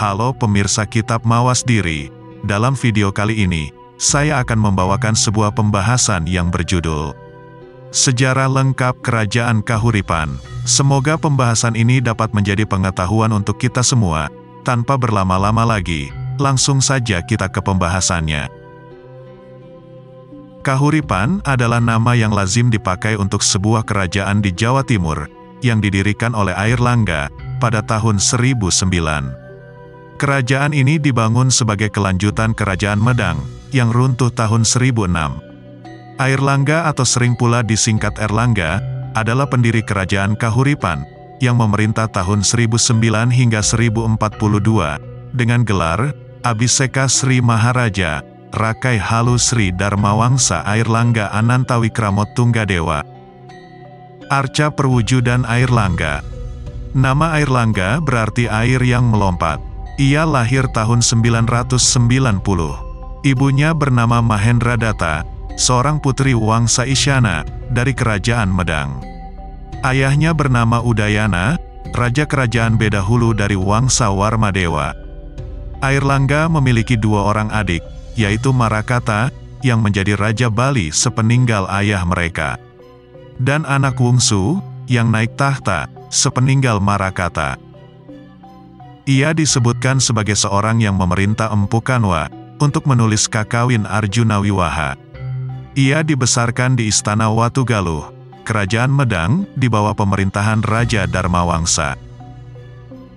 Halo pemirsa Kitab Mawas Diri, dalam video kali ini, saya akan membawakan sebuah pembahasan yang berjudul Sejarah Lengkap Kerajaan Kahuripan. Semoga pembahasan ini dapat menjadi pengetahuan untuk kita semua. Tanpa berlama-lama lagi, langsung saja kita ke pembahasannya. Kahuripan adalah nama yang lazim dipakai untuk sebuah kerajaan di Jawa Timur, yang didirikan oleh Airlangga pada tahun 1009. Kerajaan ini dibangun sebagai kelanjutan Kerajaan Medang, yang runtuh tahun 1006. Airlangga atau sering pula disingkat Erlangga, adalah pendiri Kerajaan Kahuripan, yang memerintah tahun 1009 hingga 1042, dengan gelar, Abhiseka Sri Maharaja, Rakai Halu Sri Dharmawangsa Airlangga Anantawikramot Tunggadewa. Arca perwujudan Airlangga. Nama Airlangga berarti air yang melompat. Ia lahir tahun 990. Ibunya bernama Mahendradatta, seorang putri Wangsa Isyana, dari Kerajaan Medang. Ayahnya bernama Udayana, Raja Kerajaan Bedahulu dari Wangsa Warmadewa. Airlangga memiliki dua orang adik, yaitu Marakata, yang menjadi Raja Bali sepeninggal ayah mereka, dan anak Wungsu, yang naik tahta, sepeninggal Marakata. Ia disebutkan sebagai seorang yang memerintah Empu Kanwa, untuk menulis Kakawin Arjuna Wiwaha. Ia dibesarkan di Istana Watugaluh, Kerajaan Medang, di bawah pemerintahan Raja Dharmawangsa.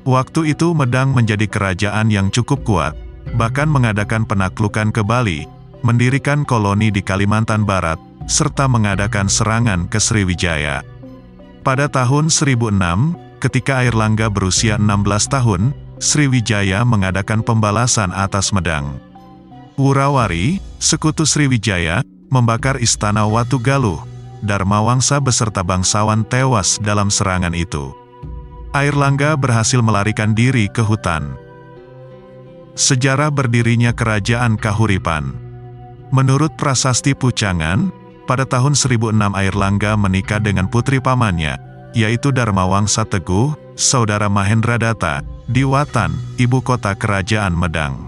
Waktu itu Medang menjadi kerajaan yang cukup kuat, bahkan mengadakan penaklukan ke Bali, mendirikan koloni di Kalimantan Barat, serta mengadakan serangan ke Sriwijaya. Pada tahun 1006, ketika Airlangga berusia 16 tahun, Sriwijaya mengadakan pembalasan atas Medang. Wurawari, sekutu Sriwijaya, membakar Istana Watugaluh. Dharmawangsa beserta bangsawan tewas dalam serangan itu. Airlangga berhasil melarikan diri ke hutan. Sejarah berdirinya Kerajaan Kahuripan. Menurut Prasasti Pucangan, pada tahun 1006 Airlangga menikah dengan putri pamannya, yaitu Dharmawangsa Teguh, saudara Mahendradatta, di Watan, ibu kota Kerajaan Medang.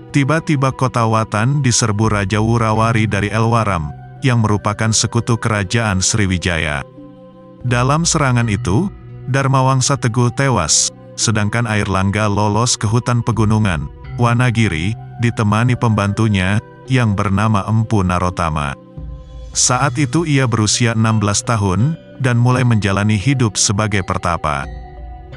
Tiba-tiba kota Watan diserbu Raja Wurawari dari Elwaram, yang merupakan sekutu Kerajaan Sriwijaya. Dalam serangan itu, Dharmawangsa Teguh tewas, sedangkan Airlangga lolos ke hutan pegunungan, Wanagiri, ditemani pembantunya, yang bernama Empu Narotama. Saat itu ia berusia 16 tahun, dan mulai menjalani hidup sebagai pertapa.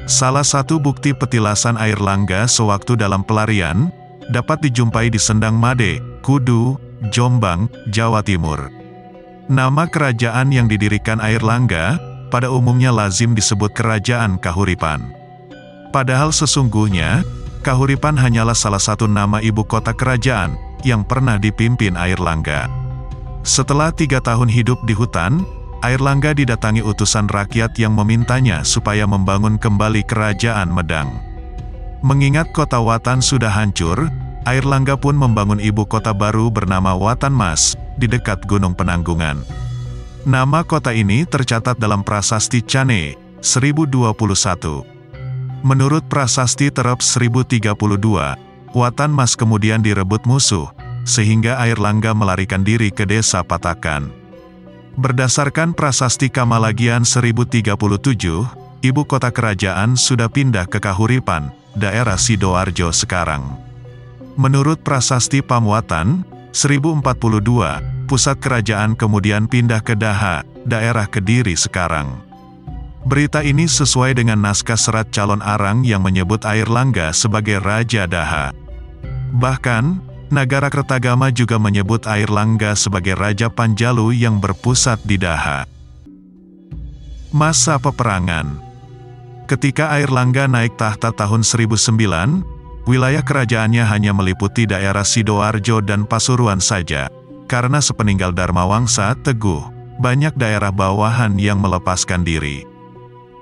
Salah satu bukti petilasan Airlangga sewaktu dalam pelarian, dapat dijumpai di Sendang Made, Kudu, Jombang, Jawa Timur. Nama kerajaan yang didirikan Airlangga, pada umumnya lazim disebut Kerajaan Kahuripan. Padahal sesungguhnya, Kahuripan hanyalah salah satu nama ibu kota kerajaan, yang pernah dipimpin Airlangga. Setelah 3 tahun hidup di hutan, Airlangga didatangi utusan rakyat yang memintanya supaya membangun kembali Kerajaan Medang. Mengingat kota Watan sudah hancur, Airlangga pun membangun ibu kota baru bernama Watan Mas, di dekat Gunung Penanggungan. Nama kota ini tercatat dalam Prasasti Cane, 1021. Menurut Prasasti Terep 1032, Watan Mas kemudian direbut musuh, sehingga Airlangga melarikan diri ke desa Patakan. Berdasarkan Prasasti Kamalagian 1037, ibu kota kerajaan sudah pindah ke Kahuripan, daerah Sidoarjo sekarang. Menurut Prasasti Pamuatan, 1042, pusat kerajaan kemudian pindah ke Daha, daerah Kediri sekarang. Berita ini sesuai dengan naskah serat calon arang yang menyebut Airlangga sebagai Raja Daha. Bahkan, Nagara Kertagama juga menyebut Airlangga sebagai Raja Panjalu yang berpusat di Daha. Masa peperangan. Ketika Airlangga naik tahta tahun 1009, wilayah kerajaannya hanya meliputi daerah Sidoarjo dan Pasuruan saja. Karena sepeninggal Dharmawangsa Teguh, banyak daerah bawahan yang melepaskan diri.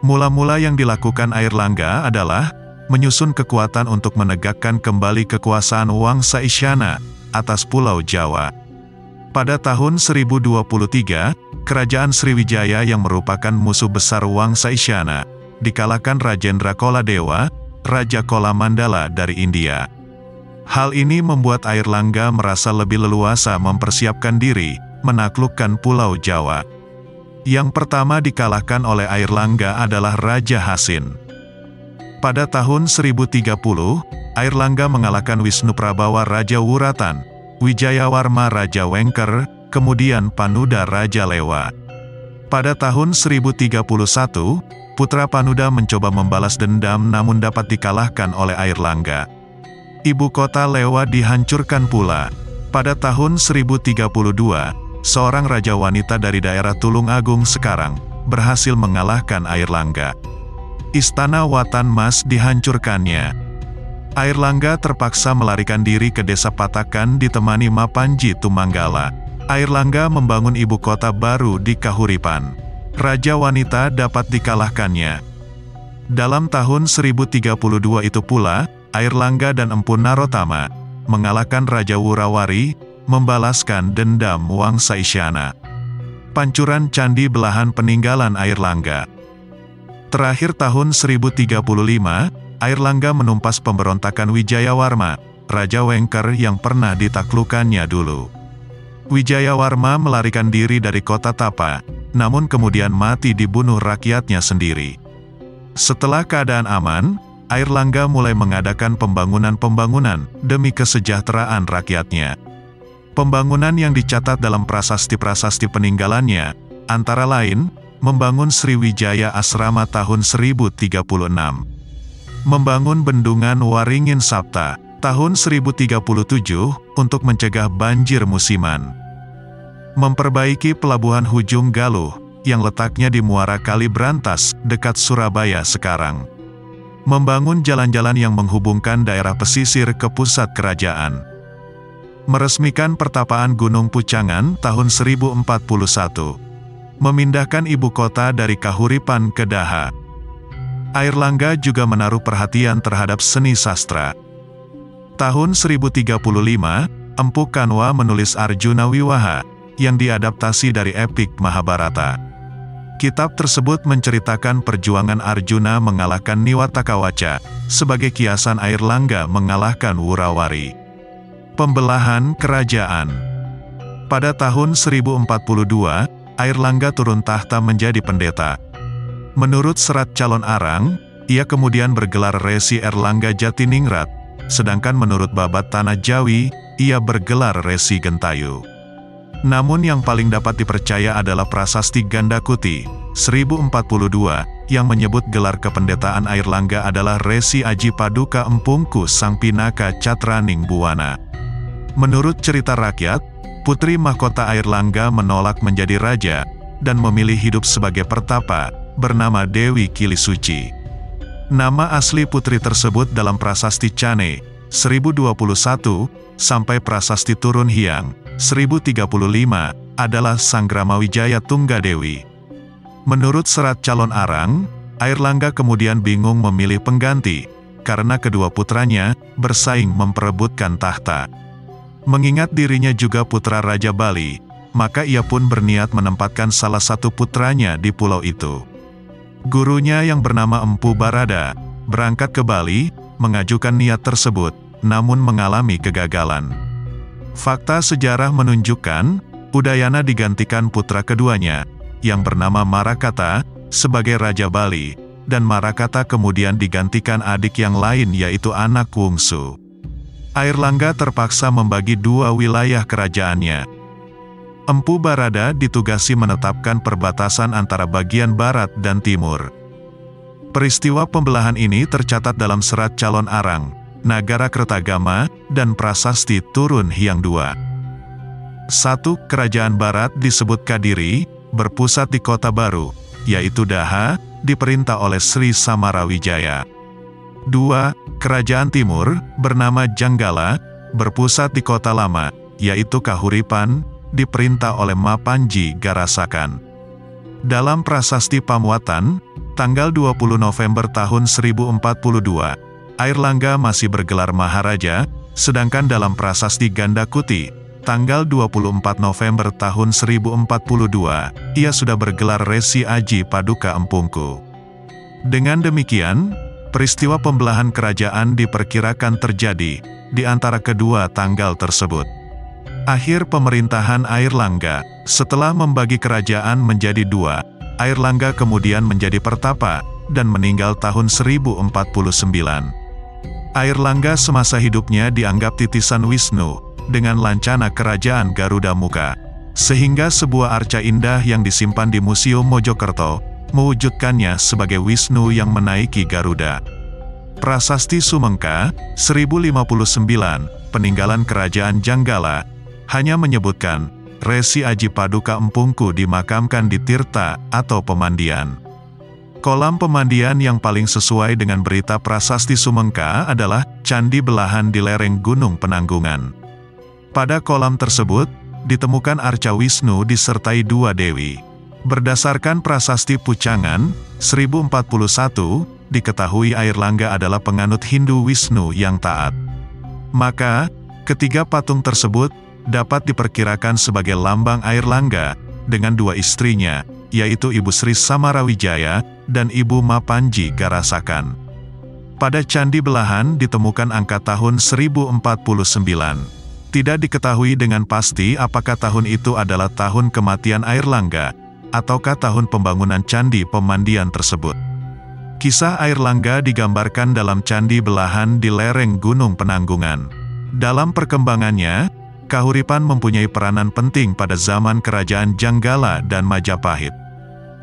Mula-mula yang dilakukan Airlangga adalah menyusun kekuatan untuk menegakkan kembali kekuasaan Wangsa Isyana atas Pulau Jawa. Pada tahun 1023, Kerajaan Sriwijaya yang merupakan musuh besar Wangsa Isyana, dikalahkan Rajendra Koladewa, Raja Kolamandala dari India. Hal ini membuat Airlangga merasa lebih leluasa mempersiapkan diri, menaklukkan Pulau Jawa. Yang pertama dikalahkan oleh Airlangga adalah Raja Hasin. Pada tahun 1030, Airlangga mengalahkan Wisnuprabawa Raja Wuratan, Wijayawarma Raja Wengker, kemudian Panuda Raja Lewa. Pada tahun 1031, putra Panuda mencoba membalas dendam namun dapat dikalahkan oleh Airlangga. Ibu kota Lewa dihancurkan pula. Pada tahun 1032, seorang raja wanita dari daerah Tulungagung sekarang berhasil mengalahkan Airlangga. Istana Watan Mas dihancurkannya. Airlangga terpaksa melarikan diri ke desa Patakan ditemani Mapanji Tumanggala. Airlangga membangun ibu kota baru di Kahuripan. Raja wanita dapat dikalahkannya. Dalam tahun 1032 itu pula, Airlangga dan Empu Narotama mengalahkan Raja Wurawari, membalaskan dendam Wangsa Isyana. Pancuran candi belahan peninggalan Airlangga. Terakhir tahun 1035, Airlangga menumpas pemberontakan Wijayawarma, Raja Wengker yang pernah ditaklukkannya dulu. Wijayawarma melarikan diri dari kota Tapa, namun kemudian mati dibunuh rakyatnya sendiri. Setelah keadaan aman, Airlangga mulai mengadakan pembangunan-pembangunan demi kesejahteraan rakyatnya. Pembangunan yang dicatat dalam prasasti-prasasti peninggalannya, antara lain, membangun Sriwijaya Asrama tahun 1036. Membangun Bendungan Waringin Sapta, tahun 1037, untuk mencegah banjir musiman. Memperbaiki Pelabuhan Hujung Galuh, yang letaknya di Muara Kali Brantas, dekat Surabaya sekarang. Membangun jalan-jalan yang menghubungkan daerah pesisir ke pusat kerajaan. Meresmikan Pertapaan Gunung Pucangan tahun 1041. Memindahkan ibu kota dari Kahuripan ke Daha. Airlangga juga menaruh perhatian terhadap seni sastra. Tahun 1035, Empu Kanwa menulis Arjuna Wiwaha, yang diadaptasi dari epik Mahabharata. Kitab tersebut menceritakan perjuangan Arjuna mengalahkan Niwatakawaca, sebagai kiasan Airlangga mengalahkan Wurawari. Pembelahan kerajaan. Pada tahun 1042, Airlangga turun tahta menjadi pendeta. Menurut serat calon Arang, ia kemudian bergelar Resi Erlangga Jatiningrat, sedangkan menurut babat Tanah Jawi, ia bergelar Resi Gentayu. Namun yang paling dapat dipercaya adalah Prasasti Gandakuti, 1042, yang menyebut gelar kependetaan Airlangga adalah Resi Aji Paduka Empungku Sang Pinaka Catraning Buwana. Menurut cerita rakyat, putri mahkota Airlangga menolak menjadi raja, dan memilih hidup sebagai pertapa, bernama Dewi Kilisuci. Nama asli putri tersebut dalam Prasasti Cane, 1021, sampai Prasasti Turun Hyang, 1035, adalah Sanggramawijaya Tunggadewi. Menurut serat calon Arang, Airlangga kemudian bingung memilih pengganti, karena kedua putranya bersaing memperebutkan tahta. Mengingat dirinya juga putra Raja Bali, maka ia pun berniat menempatkan salah satu putranya di pulau itu. Gurunya yang bernama Empu Barada, berangkat ke Bali, mengajukan niat tersebut, namun mengalami kegagalan. Fakta sejarah menunjukkan, Udayana digantikan putra keduanya, yang bernama Marakata, sebagai Raja Bali, dan Marakata kemudian digantikan adik yang lain yaitu anak Wungsu. Airlangga terpaksa membagi dua wilayah kerajaannya. Empu Barada ditugasi menetapkan perbatasan antara bagian barat dan timur. Peristiwa pembelahan ini tercatat dalam serat calon Arang, Nagara Kertagama, dan Prasasti Turun Hyang II. 1. Kerajaan Barat disebut Kadiri, berpusat di kota baru, yaitu Daha, diperintah oleh Sri Samarawijaya. 2. Kerajaan Timur, bernama Janggala, berpusat di kota lama, yaitu Kahuripan, diperintah oleh Mapanji Garasakan. Dalam Prasasti Pamuatan, tanggal 20 November tahun 1042, Airlangga masih bergelar Maharaja, sedangkan dalam Prasasti Gandakuti, tanggal 24 November tahun 1042, ia sudah bergelar Resi Aji Paduka Empungku. Dengan demikian, Peristiwa pembelahan kerajaan diperkirakan terjadi di antara kedua tanggal tersebut. Akhir pemerintahan Airlangga. Setelah membagi kerajaan menjadi dua, Airlangga kemudian menjadi pertapa dan meninggal tahun 1049. Airlangga semasa hidupnya dianggap titisan Wisnu dengan lancana kerajaan Garuda Muka, sehingga sebuah arca indah yang disimpan di Museum Mojokerto mewujudkannya sebagai Wisnu yang menaiki Garuda. Prasasti Sumengka, 1059, peninggalan kerajaan Janggala, hanya menyebutkan, Resi Aji Paduka Empungku dimakamkan di Tirta atau pemandian. Kolam pemandian yang paling sesuai dengan berita Prasasti Sumengka adalah Candi Belahan di lereng Gunung Penanggungan. Pada kolam tersebut, ditemukan arca Wisnu disertai dua dewi. Berdasarkan Prasasti Pucangan, 1041, diketahui Airlangga adalah penganut Hindu Wisnu yang taat. Maka, ketiga patung tersebut dapat diperkirakan sebagai lambang Airlangga dengan dua istrinya, yaitu Ibu Sri Samarawijaya dan Ibu Mapanji Garasakan. Pada Candi Belahan ditemukan angka tahun 1049. Tidak diketahui dengan pasti apakah tahun itu adalah tahun kematian Airlangga, ataukah tahun pembangunan Candi Pemandian tersebut. Kisah Airlangga digambarkan dalam Candi Belahan di lereng Gunung Penanggungan. Dalam perkembangannya, Kahuripan mempunyai peranan penting pada zaman kerajaan Janggala dan Majapahit.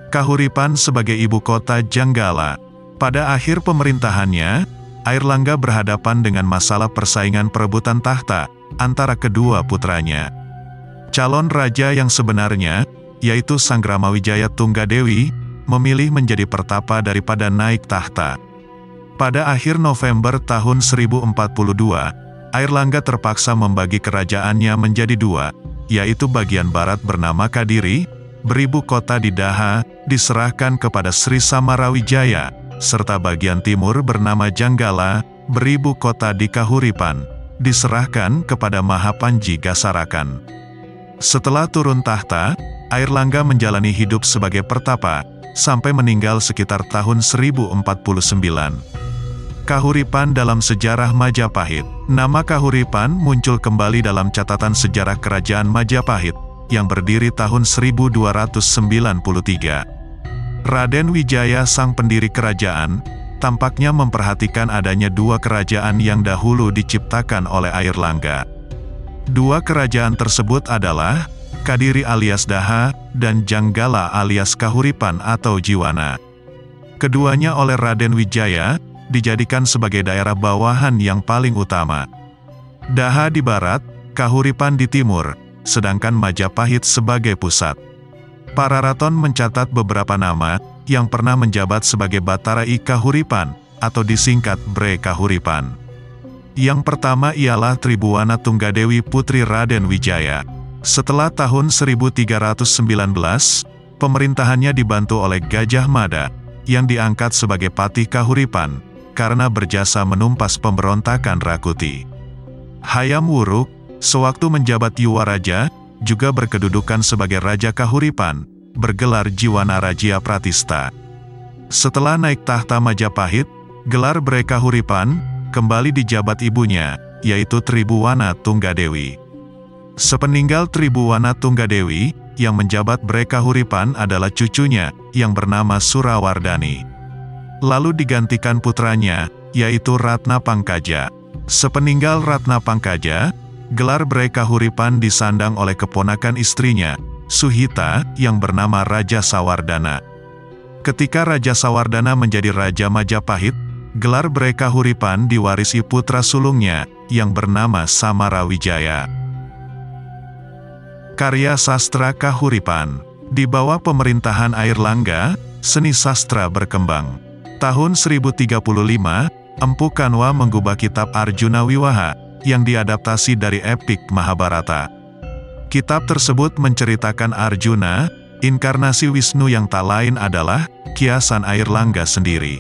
Kahuripan sebagai ibu kota Janggala. Pada akhir pemerintahannya, Airlangga berhadapan dengan masalah persaingan perebutan tahta antara kedua putranya. Calon raja yang sebenarnya, yaitu Sanggramawijaya Tunggadewi, memilih menjadi pertapa daripada naik tahta. Pada akhir November tahun 1042, Airlangga terpaksa membagi kerajaannya menjadi dua, yaitu bagian barat bernama Kadiri, beribu kota di Daha, diserahkan kepada Sri Samarawijaya, serta bagian timur bernama Janggala, beribu kota di Kahuripan, diserahkan kepada Mahapanji Gasarakan. Setelah turun tahta, Airlangga menjalani hidup sebagai pertapa, sampai meninggal sekitar tahun 1049. Kahuripan dalam sejarah Majapahit. Nama Kahuripan muncul kembali dalam catatan sejarah kerajaan Majapahit, yang berdiri tahun 1293. Raden Wijaya sang pendiri kerajaan, tampaknya memperhatikan adanya dua kerajaan yang dahulu diciptakan oleh Airlangga. Dua kerajaan tersebut adalah Kadiri alias Daha, dan Janggala alias Kahuripan atau Jiwana. Keduanya oleh Raden Wijaya, dijadikan sebagai daerah bawahan yang paling utama. Daha di barat, Kahuripan di timur, sedangkan Majapahit sebagai pusat. Para raton mencatat beberapa nama, yang pernah menjabat sebagai Batara I Kahuripan, atau disingkat Bre Kahuripan. Yang pertama ialah Tribuwana Tunggadewi Putri Raden Wijaya. Setelah tahun 1319, pemerintahannya dibantu oleh Gajah Mada, yang diangkat sebagai Patih Kahuripan, karena berjasa menumpas pemberontakan Rakuti. Hayam Wuruk, sewaktu menjabat Yuwaraja, juga berkedudukan sebagai Raja Kahuripan, bergelar Jiwana Rajia Pratista. Setelah naik tahta Majapahit, gelar Bre Kahuripan kembali dijabat ibunya, yaitu Tribuwana Tunggadewi. Sepeninggal Tribuwana Tunggadewi, yang menjabat Bre Kahuripan adalah cucunya, yang bernama Surawardani. Lalu digantikan putranya, yaitu Ratna Pangkaja. Sepeninggal Ratna Pangkaja, gelar Bre Kahuripan disandang oleh keponakan istrinya, Suhita, yang bernama Raja Sawardana. Ketika Raja Sawardana menjadi Raja Majapahit, gelar Bre Kahuripan diwarisi putra sulungnya, yang bernama Samarawijaya. Karya sastra Kahuripan. Di bawah pemerintahan Airlangga, seni sastra berkembang. Tahun 1035, Empu Kanwa menggubah kitab Arjuna Wiwaha, yang diadaptasi dari epik Mahabharata. Kitab tersebut menceritakan Arjuna, inkarnasi Wisnu yang tak lain adalah kiasan Airlangga sendiri.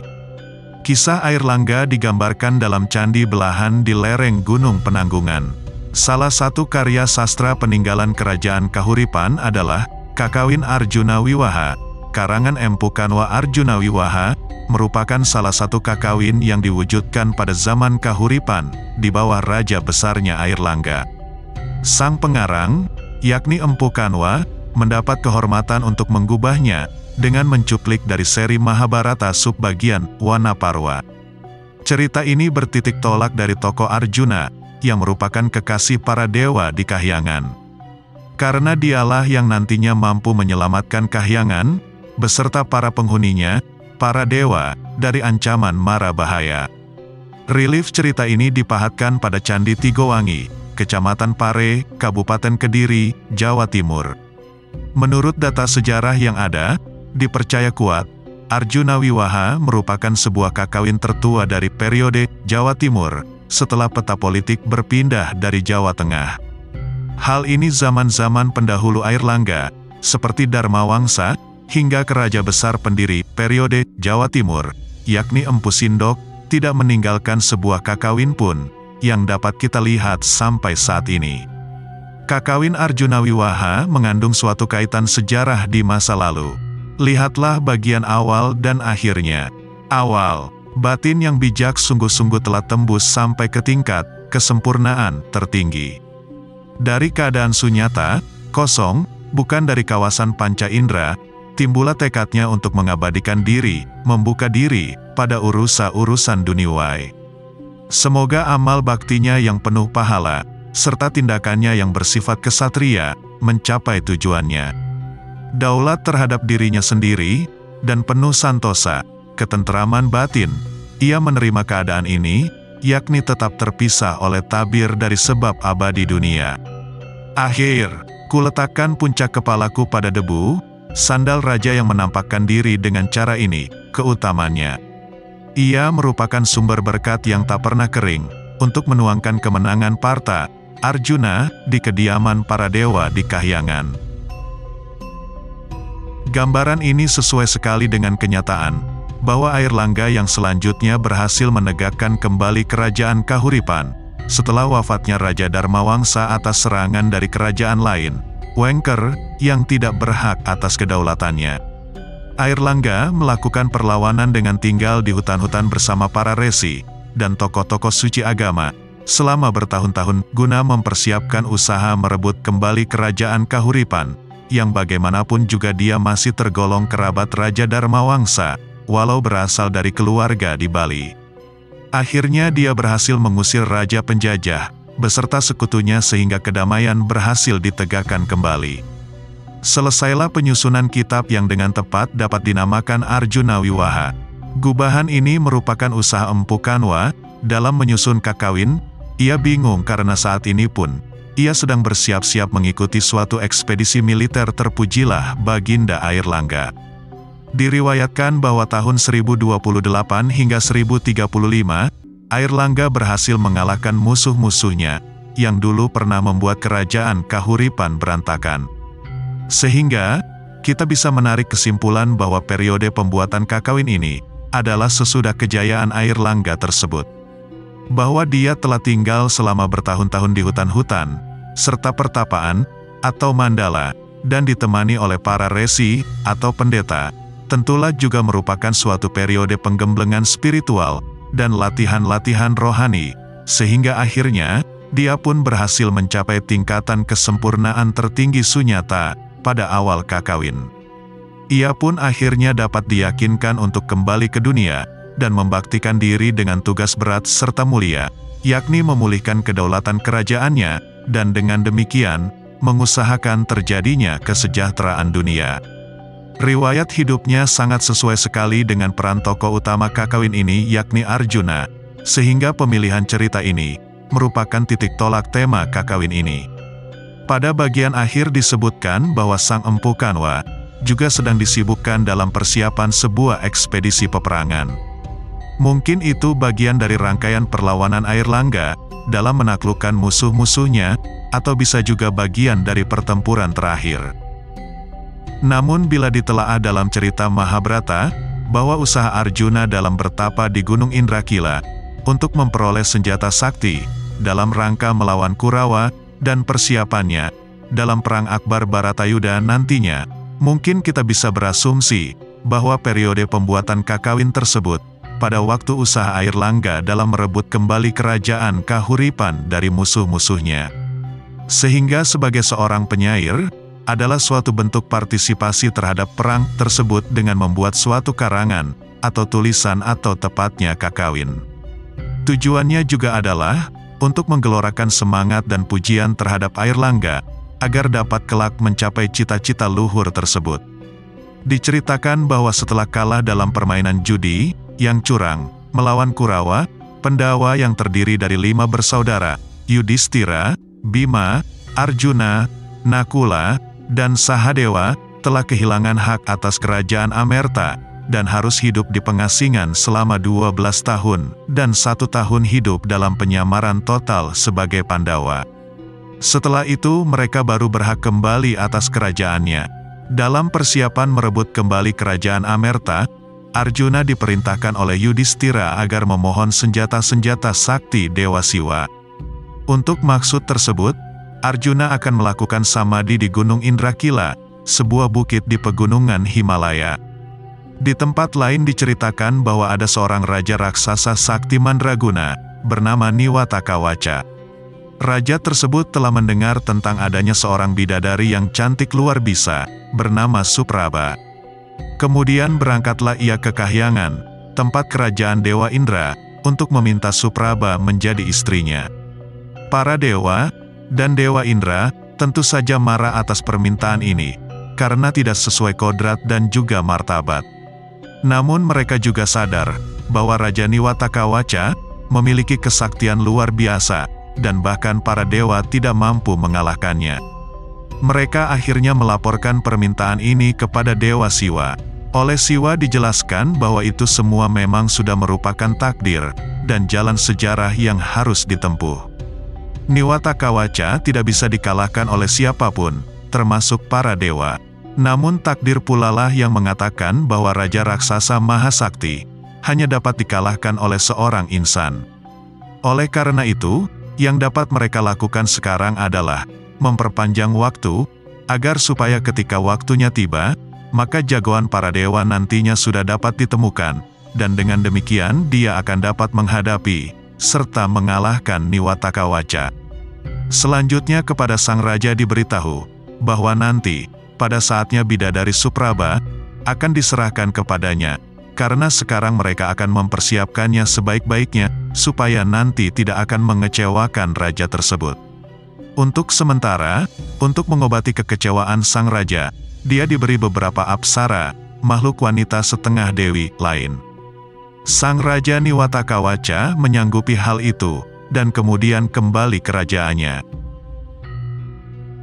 Kisah Airlangga digambarkan dalam Candi Belahan di lereng Gunung Penanggungan. Salah satu karya sastra peninggalan kerajaan Kahuripan adalah Kakawin Arjuna Wiwaha, karangan Empu Kanwa Arjuna Wiwaha, merupakan salah satu kakawin yang diwujudkan pada zaman Kahuripan, di bawah raja besarnya Airlangga. Sang pengarang, yakni Empu Kanwa, mendapat kehormatan untuk menggubahnya, dengan mencuplik dari seri Mahabharata subbagian Wanaparwa. Cerita ini bertitik tolak dari tokoh Arjuna, yang merupakan kekasih para dewa di Kahyangan. Karena dialah yang nantinya mampu menyelamatkan Kahyangan, beserta para penghuninya, para dewa, dari ancaman mara bahaya. Relief cerita ini dipahatkan pada Candi Tigowangi, Kecamatan Pare, Kabupaten Kediri, Jawa Timur. Menurut data sejarah yang ada, dipercaya kuat, Arjuna Wiwaha merupakan sebuah kakawin tertua dari periode Jawa Timur, setelah peta politik berpindah dari Jawa Tengah. Hal ini zaman-zaman pendahulu Airlangga, seperti Dharmawangsa, hingga ke Raja Besar pendiri periode Jawa Timur, yakni Empu Sindok, tidak meninggalkan sebuah kakawin pun, yang dapat kita lihat sampai saat ini. Kakawin Arjuna Wiwaha mengandung suatu kaitan sejarah di masa lalu. Lihatlah bagian awal dan akhirnya. Awal, batin yang bijak sungguh-sungguh telah tembus sampai ke tingkat kesempurnaan tertinggi. Dari keadaan sunyata, kosong, bukan dari kawasan panca indera, timbullah tekadnya untuk mengabadikan diri, membuka diri, pada urusan-urusan duniawi. Semoga amal baktinya yang penuh pahala, serta tindakannya yang bersifat kesatria, mencapai tujuannya. Daulat terhadap dirinya sendiri, dan penuh santosa, ketentraman batin, ia menerima keadaan ini, yakni tetap terpisah oleh tabir dari sebab abadi dunia. Akhir, kuletakkan puncak kepalaku pada debu, sandal raja yang menampakkan diri dengan cara ini, keutamannya. Ia merupakan sumber berkat yang tak pernah kering, untuk menuangkan kemenangan Partha, Arjuna, di kediaman para dewa di Kahyangan. Gambaran ini sesuai sekali dengan kenyataan, bahwa Airlangga yang selanjutnya berhasil menegakkan kembali kerajaan Kahuripan, setelah wafatnya Raja Dharmawangsa atas serangan dari kerajaan lain, Wengker, yang tidak berhak atas kedaulatannya. Airlangga melakukan perlawanan dengan tinggal di hutan-hutan bersama para resi, dan tokoh-tokoh suci agama, selama bertahun-tahun guna mempersiapkan usaha merebut kembali kerajaan Kahuripan, yang bagaimanapun juga dia masih tergolong kerabat Raja Dharmawangsa, walau berasal dari keluarga di Bali. Akhirnya dia berhasil mengusir Raja penjajah, beserta sekutunya sehingga kedamaian berhasil ditegakkan kembali. Selesailah penyusunan kitab yang dengan tepat dapat dinamakan Arjuna Wiwaha. Gubahan ini merupakan usaha Empu Kanwa, dalam menyusun kakawin. Ia bingung karena saat ini pun, ia sedang bersiap-siap mengikuti suatu ekspedisi militer terpujilah Baginda Airlangga. Diriwayatkan bahwa tahun 1028 hingga 1035, Airlangga berhasil mengalahkan musuh-musuhnya, yang dulu pernah membuat kerajaan Kahuripan berantakan. Sehingga, kita bisa menarik kesimpulan bahwa periode pembuatan kakawin ini, adalah sesudah kejayaan Airlangga tersebut. Bahwa dia telah tinggal selama bertahun-tahun di hutan-hutan, serta pertapaan, atau mandala, dan ditemani oleh para resi, atau pendeta, tentulah juga merupakan suatu periode penggemblengan spiritual, dan latihan-latihan rohani, sehingga akhirnya, dia pun berhasil mencapai tingkatan kesempurnaan tertinggi sunyata, pada awal kakawin. Ia pun akhirnya dapat diyakinkan untuk kembali ke dunia, dan membaktikan diri dengan tugas berat serta mulia, yakni memulihkan kedaulatan kerajaannya, dan dengan demikian, mengusahakan terjadinya kesejahteraan dunia. Riwayat hidupnya sangat sesuai sekali dengan peran tokoh utama kakawin ini yakni Arjuna, sehingga pemilihan cerita ini, merupakan titik tolak tema kakawin ini. Pada bagian akhir disebutkan bahwa Sang Empu Kanwa, juga sedang disibukkan dalam persiapan sebuah ekspedisi peperangan. Mungkin itu bagian dari rangkaian perlawanan Airlangga, dalam menaklukkan musuh-musuhnya, atau bisa juga bagian dari pertempuran terakhir. Namun bila ditelaah dalam cerita Mahabharata, bahwa usaha Arjuna dalam bertapa di Gunung Indrakila, untuk memperoleh senjata sakti, dalam rangka melawan Kurawa, dan persiapannya, dalam Perang Akbar Baratayuda nantinya, Mungkin kita bisa berasumsi bahwa periode pembuatan kakawin tersebut pada waktu usaha Airlangga dalam merebut kembali kerajaan Kahuripan dari musuh-musuhnya. Sehingga sebagai seorang penyair, adalah suatu bentuk partisipasi terhadap perang tersebut dengan membuat suatu karangan, atau tulisan atau tepatnya kakawin. Tujuannya juga adalah untuk menggelorakan semangat dan pujian terhadap Airlangga, agar dapat kelak mencapai cita-cita luhur tersebut. Diceritakan bahwa setelah kalah dalam permainan judi, yang curang, melawan Kurawa, Pendawa yang terdiri dari 5 bersaudara, Yudhistira, Bima, Arjuna, Nakula, dan Sahadewa, telah kehilangan hak atas kerajaan Amerta, dan harus hidup di pengasingan selama 12 tahun, dan 1 tahun hidup dalam penyamaran total sebagai Pandawa. Setelah itu mereka baru berhak kembali atas kerajaannya. Dalam persiapan merebut kembali kerajaan Amerta, Arjuna diperintahkan oleh Yudhistira agar memohon senjata-senjata sakti Dewa Siwa. Untuk maksud tersebut, Arjuna akan melakukan samadhi di Gunung Indrakila, sebuah bukit di pegunungan Himalaya. Di tempat lain diceritakan bahwa ada seorang raja raksasa sakti mandraguna, bernama Niwatakawaca. Raja tersebut telah mendengar tentang adanya seorang bidadari yang cantik luar biasa, bernama Supraba. Kemudian berangkatlah ia ke Kahyangan, tempat kerajaan Dewa Indra, untuk meminta Supraba menjadi istrinya. Para dewa dan Dewa Indra tentu saja marah atas permintaan ini, karena tidak sesuai kodrat dan juga martabat. Namun mereka juga sadar bahwa Raja Niwatakawaca memiliki kesaktian luar biasa, dan bahkan para dewa tidak mampu mengalahkannya. Mereka akhirnya melaporkan permintaan ini kepada Dewa Siwa. Oleh Siwa dijelaskan bahwa itu semua memang sudah merupakan takdir, dan jalan sejarah yang harus ditempuh. Niwatakawaca tidak bisa dikalahkan oleh siapapun, termasuk para dewa. Namun takdir pula lah yang mengatakan bahwa Raja Raksasa Mahasakti hanya dapat dikalahkan oleh seorang insan. Oleh karena itu, yang dapat mereka lakukan sekarang adalah memperpanjang waktu, agar supaya ketika waktunya tiba, maka jagoan para dewa nantinya sudah dapat ditemukan, dan dengan demikian dia akan dapat menghadapi serta mengalahkan Niwatakawaca. Selanjutnya kepada sang raja diberitahu bahwa nanti, pada saatnya bidadari Supraba akan diserahkan kepadanya, karena sekarang mereka akan mempersiapkannya sebaik-baiknya, supaya nanti tidak akan mengecewakan raja tersebut. Untuk sementara, untuk mengobati kekecewaan sang raja, dia diberi beberapa apsara, makhluk wanita setengah dewi lain. Sang Raja Niwatakawaca menyanggupi hal itu, dan kemudian kembali ke kerajaannya.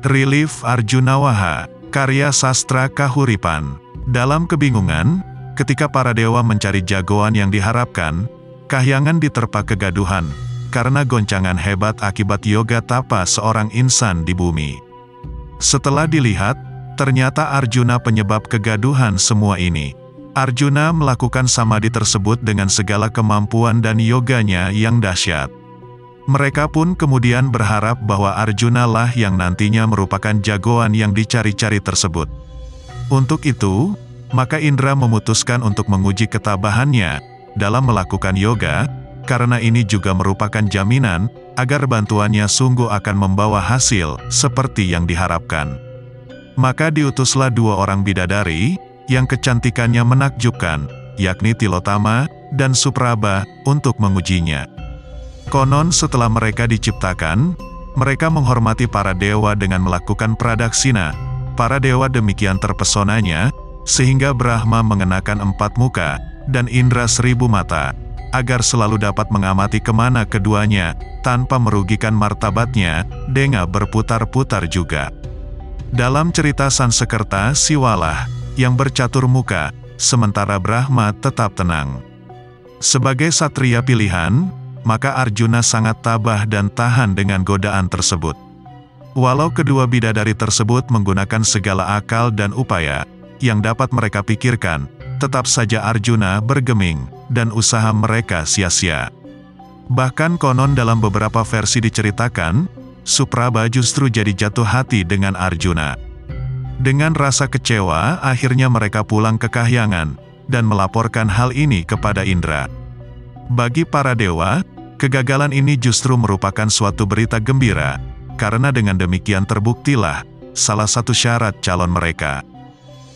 Relief Arjunawaha, karya sastra Kahuripan. Dalam kebingungan, ketika para dewa mencari jagoan yang diharapkan, Kahyangan diterpa kegaduhan, karena goncangan hebat akibat yoga tapa seorang insan di bumi. Setelah dilihat, ternyata Arjuna penyebab kegaduhan semua ini. Arjuna melakukan samadhi tersebut dengan segala kemampuan dan yoganya yang dahsyat. Mereka pun kemudian berharap bahwa Arjuna lah yang nantinya merupakan jagoan yang dicari-cari tersebut. Untuk itu, maka Indra memutuskan untuk menguji ketabahannya dalam melakukan yoga, karena ini juga merupakan jaminan agar bantuannya sungguh akan membawa hasil seperti yang diharapkan. Maka diutuslah 2 orang bidadari yang kecantikannya menakjubkan, yakni Tilotama dan Supraba, untuk mengujinya. Konon setelah mereka diciptakan, mereka menghormati para dewa dengan melakukan pradaksina. Para dewa demikian terpesonanya, sehingga Brahma mengenakan 4 muka, dan Indra 1000 mata, agar selalu dapat mengamati kemana keduanya, tanpa merugikan martabatnya, dengan berputar-putar juga. Dalam cerita Sansekerta Siwalah yang bercatur muka, sementara Brahma tetap tenang. Sebagai satria pilihan, maka Arjuna sangat tabah dan tahan dengan godaan tersebut. Walau kedua bidadari tersebut menggunakan segala akal dan upaya yang dapat mereka pikirkan, tetap saja Arjuna bergeming, dan usaha mereka sia-sia. Bahkan konon dalam beberapa versi diceritakan, Supraba justru jadi jatuh hati dengan Arjuna. Dengan rasa kecewa, akhirnya mereka pulang ke kahyangan, dan melaporkan hal ini kepada Indra. Bagi para dewa, kegagalan ini justru merupakan suatu berita gembira, karena dengan demikian terbuktilah salah satu syarat calon mereka.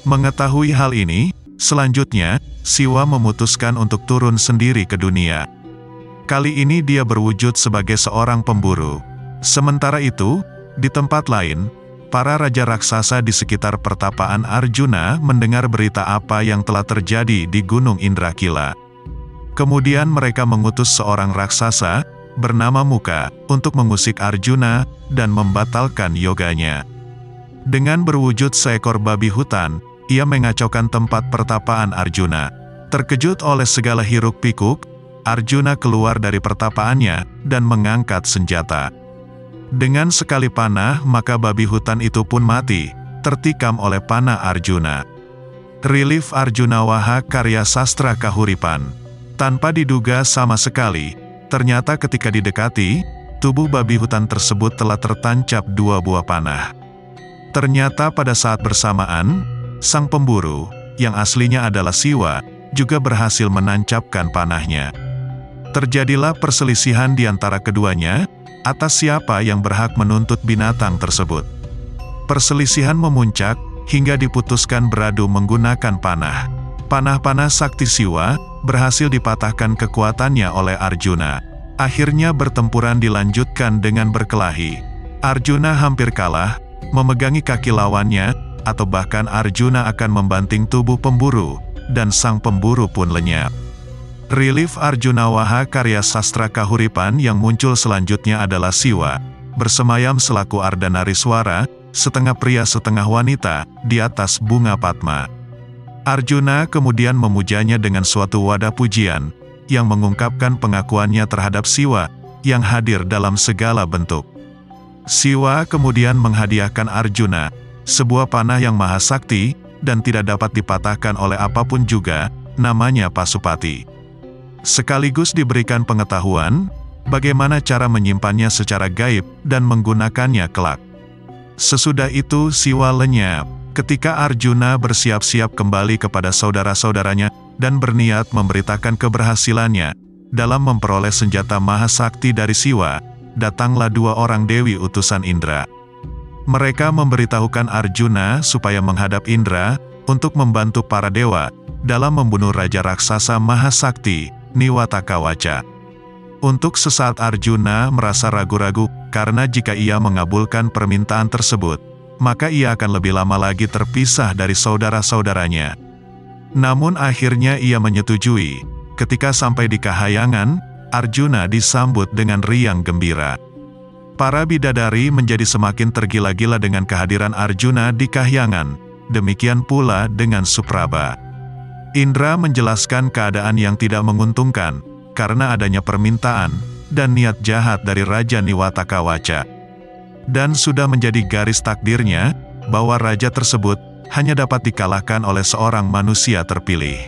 Mengetahui hal ini, selanjutnya, Siwa memutuskan untuk turun sendiri ke dunia. Kali ini dia berwujud sebagai seorang pemburu. Sementara itu, di tempat lain, para raja raksasa di sekitar pertapaan Arjuna mendengar berita apa yang telah terjadi di Gunung Indrakila. Kemudian mereka mengutus seorang raksasa, bernama Muka, untuk mengusik Arjuna, dan membatalkan yoganya. Dengan berwujud seekor babi hutan, ia mengacaukan tempat pertapaan Arjuna. Terkejut oleh segala hiruk-pikuk, Arjuna keluar dari pertapaannya, dan mengangkat senjata. Dengan sekali panah, maka babi hutan itu pun mati, tertikam oleh panah Arjuna. Relief Arjuna Waha karya sastra Kahuripan. Tanpa diduga sama sekali, ternyata ketika didekati, tubuh babi hutan tersebut telah tertancap 2 buah panah. Ternyata pada saat bersamaan, sang pemburu, yang aslinya adalah Siwa, juga berhasil menancapkan panahnya. Terjadilah perselisihan di antara keduanya, atas siapa yang berhak menuntut binatang tersebut. Perselisihan memuncak, hingga diputuskan beradu menggunakan panah. Panah-panah sakti Siwa, berhasil dipatahkan kekuatannya oleh Arjuna. Akhirnya pertempuran dilanjutkan dengan berkelahi. Arjuna hampir kalah, memegangi kaki lawannya, atau bahkan Arjuna akan membanting tubuh pemburu, dan sang pemburu pun lenyap. Relief Arjuna Waha karya sastra Kahuripan yang muncul selanjutnya adalah Siwa, bersemayam selaku Ardhanariswara, setengah pria setengah wanita, di atas bunga Padma. Arjuna kemudian memujanya dengan suatu wadah pujian, yang mengungkapkan pengakuannya terhadap Siwa, yang hadir dalam segala bentuk. Siwa kemudian menghadiahkan Arjuna sebuah panah yang maha sakti, dan tidak dapat dipatahkan oleh apapun juga, namanya Pasupati. Sekaligus diberikan pengetahuan, bagaimana cara menyimpannya secara gaib, dan menggunakannya kelak. Sesudah itu Siwa lenyap, ketika Arjuna bersiap-siap kembali kepada saudara-saudaranya, dan berniat memberitakan keberhasilannya, dalam memperoleh senjata maha sakti dari Siwa, datanglah 2 orang dewi utusan Indra. Mereka memberitahukan Arjuna supaya menghadap Indra, untuk membantu para dewa, dalam membunuh Raja Raksasa Maha Sakti, Niwatakawaca. Untuk sesaat Arjuna merasa ragu-ragu, karena jika ia mengabulkan permintaan tersebut, maka ia akan lebih lama lagi terpisah dari saudara-saudaranya. Namun akhirnya ia menyetujui. Ketika sampai di kahyangan, Arjuna disambut dengan riang gembira. Para bidadari menjadi semakin tergila-gila dengan kehadiran Arjuna di kahyangan, demikian pula dengan Supraba. Indra menjelaskan keadaan yang tidak menguntungkan, karena adanya permintaan, dan niat jahat dari Raja Niwatakawaca. Dan sudah menjadi garis takdirnya, bahwa raja tersebut, hanya dapat dikalahkan oleh seorang manusia terpilih.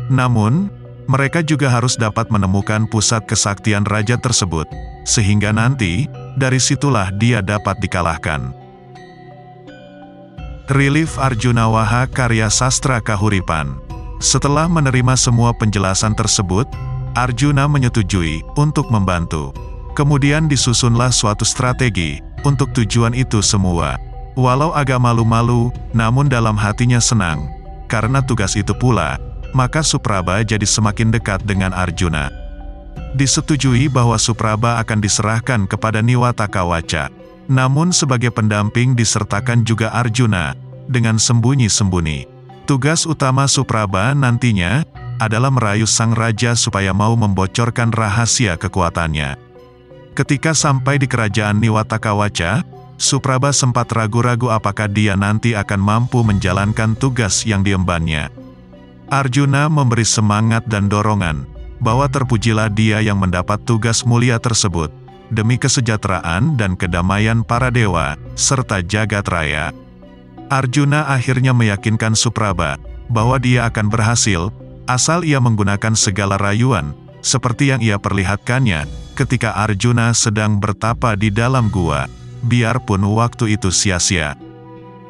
Namun, mereka juga harus dapat menemukan pusat kesaktian raja tersebut, sehingga nanti, dari situlah dia dapat dikalahkan. Relief Arjuna Waha karya sastra Kahuripan. Setelah menerima semua penjelasan tersebut, Arjuna menyetujui untuk membantu. Kemudian disusunlah suatu strategi untuk tujuan itu semua. Walau agak malu-malu, namun dalam hatinya senang. Karena tugas itu pula, maka Supraba jadi semakin dekat dengan Arjuna. Disetujui bahwa Supraba akan diserahkan kepada Niwatakawaca. Namun sebagai pendamping disertakan juga Arjuna, dengan sembunyi-sembunyi. Tugas utama Supraba nantinya, adalah merayu sang raja supaya mau membocorkan rahasia kekuatannya. Ketika sampai di kerajaan Niwatakawaca, Supraba sempat ragu-ragu apakah dia nanti akan mampu menjalankan tugas yang diembannya. Arjuna memberi semangat dan dorongan, bahwa terpujilah dia yang mendapat tugas mulia tersebut, demi kesejahteraan dan kedamaian para dewa, serta jagat raya. Arjuna akhirnya meyakinkan Supraba, bahwa dia akan berhasil, asal ia menggunakan segala rayuan, seperti yang ia perlihatkannya, ketika Arjuna sedang bertapa di dalam gua, biarpun waktu itu sia-sia.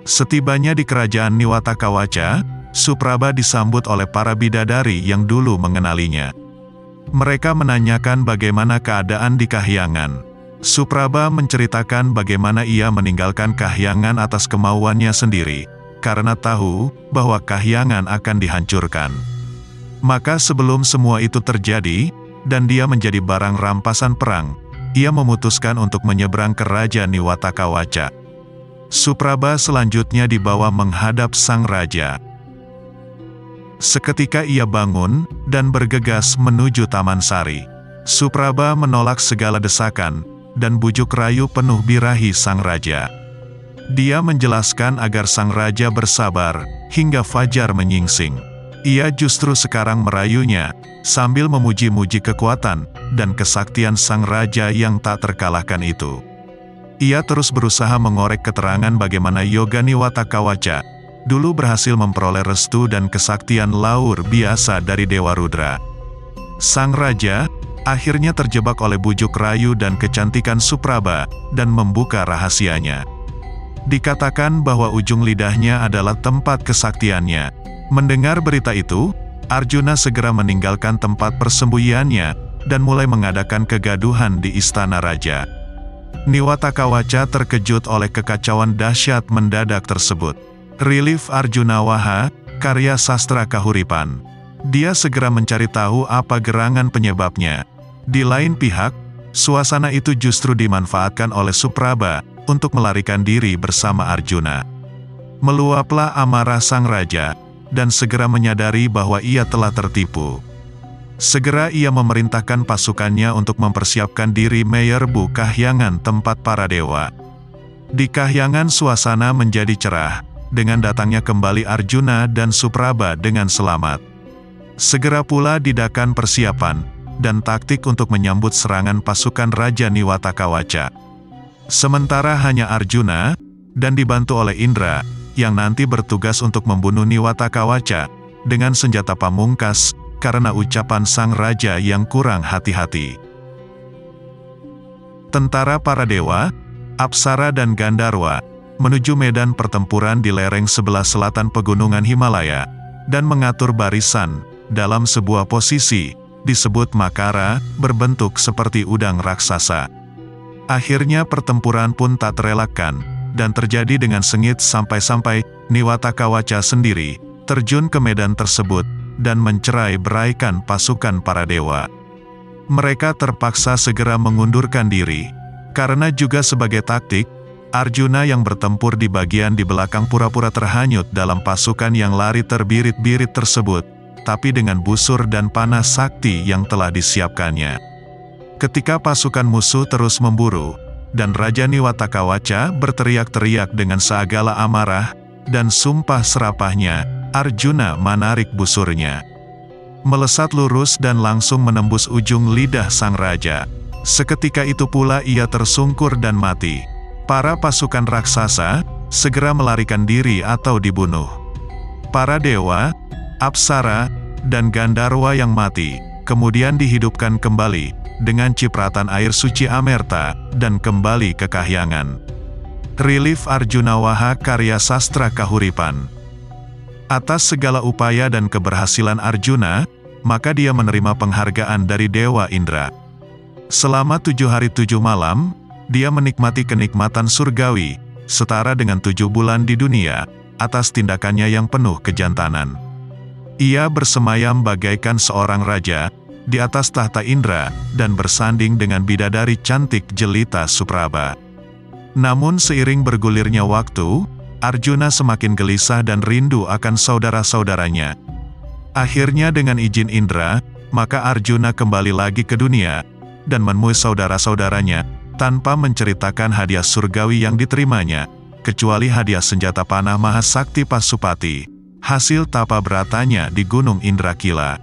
Setibanya di kerajaan Niwatakawaca, Supraba disambut oleh para bidadari yang dulu mengenalinya. Mereka menanyakan bagaimana keadaan di Kahyangan. Supraba menceritakan bagaimana ia meninggalkan Kahyangan atas kemauannya sendiri, karena tahu bahwa Kahyangan akan dihancurkan. Maka sebelum semua itu terjadi, dan dia menjadi barang rampasan perang, ia memutuskan untuk menyeberang ke Raja Niwatakawaca. Supraba selanjutnya dibawa menghadap sang raja. Seketika ia bangun, dan bergegas menuju Taman Sari. Supraba menolak segala desakan, dan bujuk rayu penuh birahi sang raja. Dia menjelaskan agar sang raja bersabar, hingga fajar menyingsing. Ia justru sekarang merayunya, sambil memuji-muji kekuatan, dan kesaktian sang raja yang tak terkalahkan itu. Ia terus berusaha mengorek keterangan bagaimana Yoga Niwatakawaca dulu berhasil memperoleh restu dan kesaktian luar biasa dari Dewa Rudra. Sang raja akhirnya terjebak oleh bujuk rayu dan kecantikan Supraba, dan membuka rahasianya. Dikatakan bahwa ujung lidahnya adalah tempat kesaktiannya. Mendengar berita itu, Arjuna segera meninggalkan tempat persembunyiannya, dan mulai mengadakan kegaduhan di istana raja. Niwatakawaca terkejut oleh kekacauan dahsyat mendadak tersebut. Relief Arjuna Waha, karya sastra Kahuripan. Dia segera mencari tahu apa gerangan penyebabnya. Di lain pihak, suasana itu justru dimanfaatkan oleh Supraba untuk melarikan diri bersama Arjuna. Meluaplah amarah sang raja, dan segera menyadari bahwa ia telah tertipu. Segera ia memerintahkan pasukannya untuk mempersiapkan diri menyerbu Kahyangan tempat para dewa. Di Kahyangan suasana menjadi cerah, dengan datangnya kembali Arjuna dan Supraba dengan selamat. Segera pula diadakan persiapan, dan taktik untuk menyambut serangan pasukan Raja Niwatakawaca. Sementara hanya Arjuna, dan dibantu oleh Indra, yang nanti bertugas untuk membunuh Niwatakawaca, dengan senjata pamungkas, karena ucapan sang raja yang kurang hati-hati. Tentara para dewa, Apsara dan Gandharwa, menuju medan pertempuran di lereng sebelah selatan pegunungan Himalaya, dan mengatur barisan, dalam sebuah posisi, disebut Makara, berbentuk seperti udang raksasa. Akhirnya pertempuran pun tak terelakkan, dan terjadi dengan sengit sampai-sampai Niwatakawaca sendiri terjun ke medan tersebut, dan mencerai-beraikan pasukan para dewa. Mereka terpaksa segera mengundurkan diri, karena juga sebagai taktik, Arjuna yang bertempur di bagian di belakang pura-pura terhanyut dalam pasukan yang lari terbirit-birit tersebut, tapi dengan busur dan panah sakti yang telah disiapkannya. Ketika pasukan musuh terus memburu, dan Raja Niwatakawaca berteriak-teriak dengan segala amarah, dan sumpah serapahnya, Arjuna menarik busurnya. Melesat lurus dan langsung menembus ujung lidah sang raja. Seketika itu pula ia tersungkur dan mati. Para pasukan raksasa segera melarikan diri atau dibunuh. Para dewa, Apsara, dan Gandharwa yang mati, kemudian dihidupkan kembali, dengan cipratan air suci Amerta, dan kembali ke Kahyangan. Relief Arjuna Waha, karya sastra Kahuripan. Atas segala upaya dan keberhasilan Arjuna, maka dia menerima penghargaan dari Dewa Indra. Selama 7 hari 7 malam, dia menikmati kenikmatan surgawi, setara dengan 7 bulan di dunia, atas tindakannya yang penuh kejantanan. Ia bersemayam bagaikan seorang raja, di atas tahta Indra, dan bersanding dengan bidadari cantik jelita Supraba. Namun seiring bergulirnya waktu, Arjuna semakin gelisah dan rindu akan saudara-saudaranya. Akhirnya dengan izin Indra, maka Arjuna kembali lagi ke dunia, dan menemui saudara-saudaranya, tanpa menceritakan hadiah surgawi yang diterimanya, kecuali hadiah senjata panah Mahasakti Pasupati, hasil tapa beratanya di Gunung Indrakila.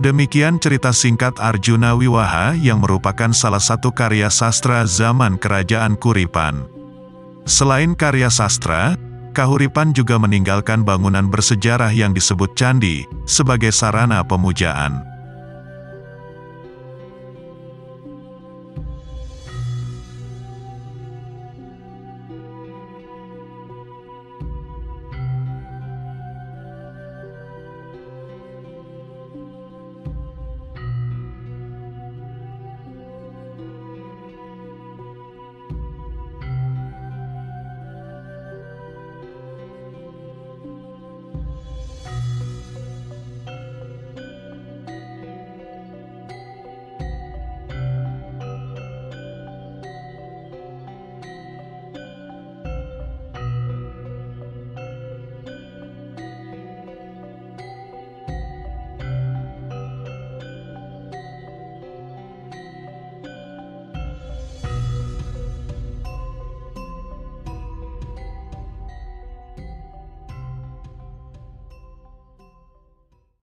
Demikian cerita singkat Arjuna Wiwaha yang merupakan salah satu karya sastra zaman Kerajaan Kuripan. Selain karya sastra, Kahuripan juga meninggalkan bangunan bersejarah yang disebut candi, sebagai sarana pemujaan.